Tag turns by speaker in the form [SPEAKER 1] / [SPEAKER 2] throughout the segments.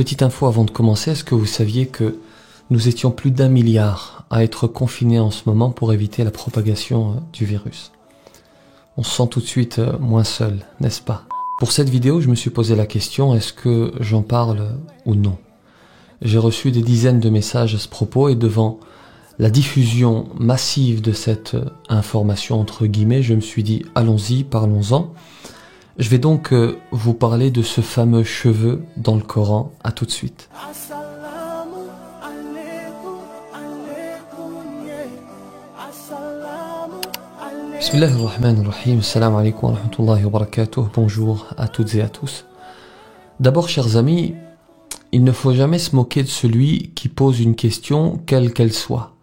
[SPEAKER 1] Petite info avant de commencer, est-ce que vous saviez que nous étions plus d'1 milliard à être confinés en ce moment pour éviter la propagation du virus? On se sent tout de suite moins seul, n'est-ce pas? Pour cette vidéo, je me suis posé la question, est-ce que j'en parle ou non? J'ai reçu des dizaines de messages à ce propos et devant la diffusion massive de cette information, entre guillemets, je me suis dit, allons-y, parlons-en. Je vais donc vous parler de ce fameux cheveu dans le Coran. À tout de suite. Bismillahirrahmanirrahim. Assalamu alaikum wa rahmatullahi wa barakatuh. Bonjour à toutes et à tous. D'abord, chers amis, il ne faut jamais se moquer de celui qui pose une question, quelle qu'elle soit.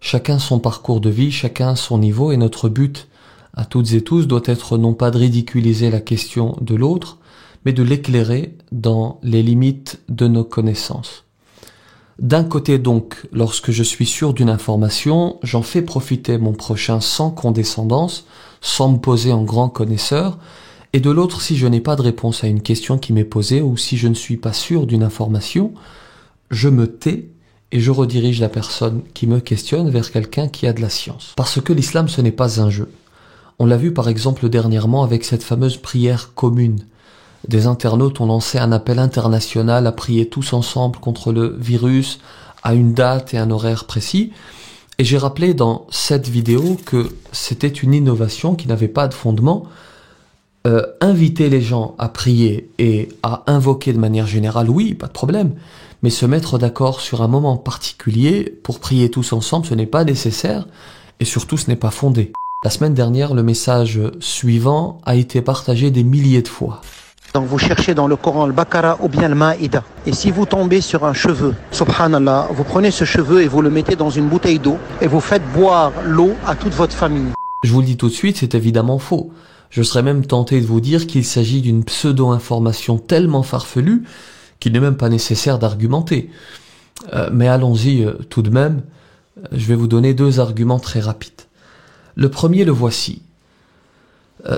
[SPEAKER 1] Chacun son parcours de vie, chacun son niveau, et notre but à toutes et tous doit être non pas de ridiculiser la question de l'autre, mais de l'éclairer dans les limites de nos connaissances. D'un côté donc, lorsque je suis sûr d'une information, j'en fais profiter mon prochain sans condescendance, sans me poser en grand connaisseur, et de l'autre, si je n'ai pas de réponse à une question qui m'est posée, ou si je ne suis pas sûr d'une information, je me tais et je redirige la personne qui me questionne vers quelqu'un qui a de la science. Parce que l'islam, ce n'est pas un jeu. On l'a vu par exemple dernièrement avec cette fameuse prière commune. Des internautes ont lancé un appel international à prier tous ensemble contre le virus à une date et un horaire précis. Et j'ai rappelé dans cette vidéo que c'était une innovation qui n'avait pas de fondement. Inviter les gens à prier et à invoquer de manière générale, oui, pas de problème. Mais se mettre d'accord sur un moment particulier pour prier tous ensemble, ce n'est pas nécessaire et surtout ce n'est pas fondé. La semaine dernière, le message suivant a été partagé des milliers de fois.
[SPEAKER 2] Donc vous cherchez dans le Coran le Baqara ou bien le Maïda. Et si vous tombez sur un cheveu, subhanallah, vous prenez ce cheveu et vous le mettez dans une bouteille d'eau et vous faites boire l'eau à toute votre famille.
[SPEAKER 1] Je vous le dis tout de suite, c'est évidemment faux. Je serais même tenté de vous dire qu'il s'agit d'une pseudo-information tellement farfelue qu'il n'est même pas nécessaire d'argumenter. Mais allons-y tout de même, je vais vous donner 2 arguments très rapides. Le premier, le voici.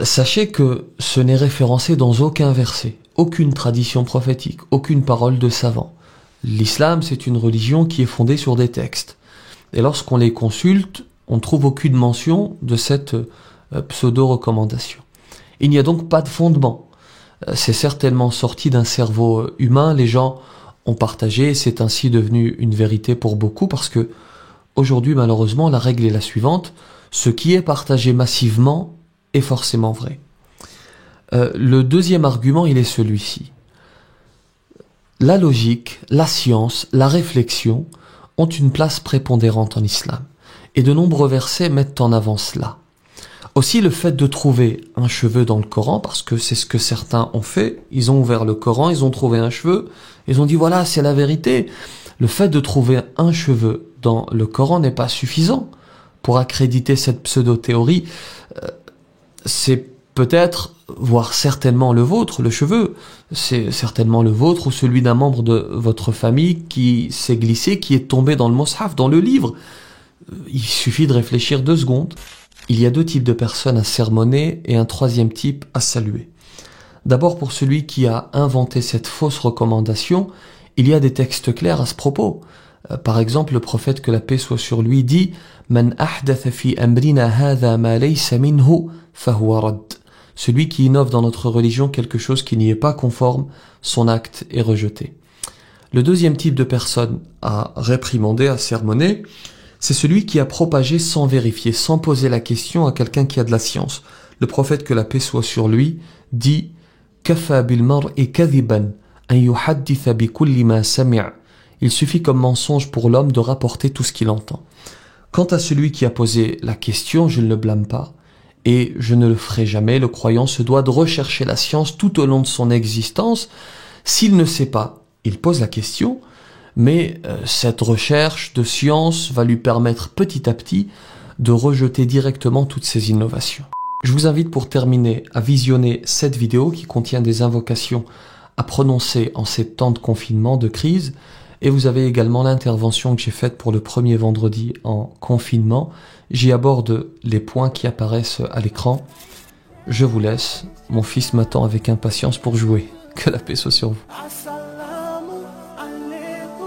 [SPEAKER 1] Sachez que ce n'est référencé dans aucun verset, aucune tradition prophétique, aucune parole de savant. L'islam, c'est une religion qui est fondée sur des textes. Et lorsqu'on les consulte, on ne trouve aucune mention de cette pseudo-recommandation. Il n'y a donc pas de fondement. C'est certainement sorti d'un cerveau humain, les gens ont partagé, et c'est ainsi devenu une vérité pour beaucoup, parce que aujourd'hui, malheureusement, la règle est la suivante. Ce qui est partagé massivement est forcément vrai. Le deuxième argument, il est celui-ci. La logique, la science, la réflexion ont une place prépondérante en islam. Et de nombreux versets mettent en avant cela. Aussi, le fait de trouver un cheveu dans le Coran, parce que c'est ce que certains ont fait, ils ont ouvert le Coran, ils ont trouvé un cheveu, ils ont dit voilà, c'est la vérité. Le fait de trouver un cheveu dans le Coran n'est pas suffisant pour accréditer cette pseudo-théorie. C'est peut-être, voire certainement le vôtre, le cheveu, c'est certainement le vôtre ou celui d'un membre de votre famille qui s'est glissé, qui est tombé dans le mushaf, dans le livre. Il suffit de réfléchir 2 secondes. Il y a 2 types de personnes à sermonner et un 3e type à saluer. D'abord, pour celui qui a inventé cette fausse recommandation, il y a des textes clairs à ce propos. Par exemple, le prophète, que la paix soit sur lui, dit « Man ahdatha fi amrina hadha ma laysa minhu fahuwa radd » Celui qui innove dans notre religion quelque chose qui n'y est pas conforme, son acte est rejeté. Le 2e type de personne à réprimander, à sermonner, c'est celui qui a propagé sans vérifier, sans poser la question à quelqu'un qui a de la science. Le prophète, que la paix soit sur lui, dit « Kafa bil mar'i kadhiban an yuhadditha bi kulli ma sami'a » Il suffit comme mensonge pour l'homme de rapporter tout ce qu'il entend. Quant à celui qui a posé la question, je ne le blâme pas, et je ne le ferai jamais. Le croyant se doit de rechercher la science tout au long de son existence. S'il ne sait pas, il pose la question, mais cette recherche de science va lui permettre petit à petit de rejeter directement toutes ces innovations. Je vous invite pour terminer à visionner cette vidéo qui contient des invocations à prononcer en ces temps de confinement, de crise. Et vous avez également l'intervention que j'ai faite pour le premier vendredi en confinement. J'y aborde les points qui apparaissent à l'écran. Je vous laisse. Mon fils m'attend avec impatience pour jouer. Que la paix soit sur vous.
[SPEAKER 3] عليكم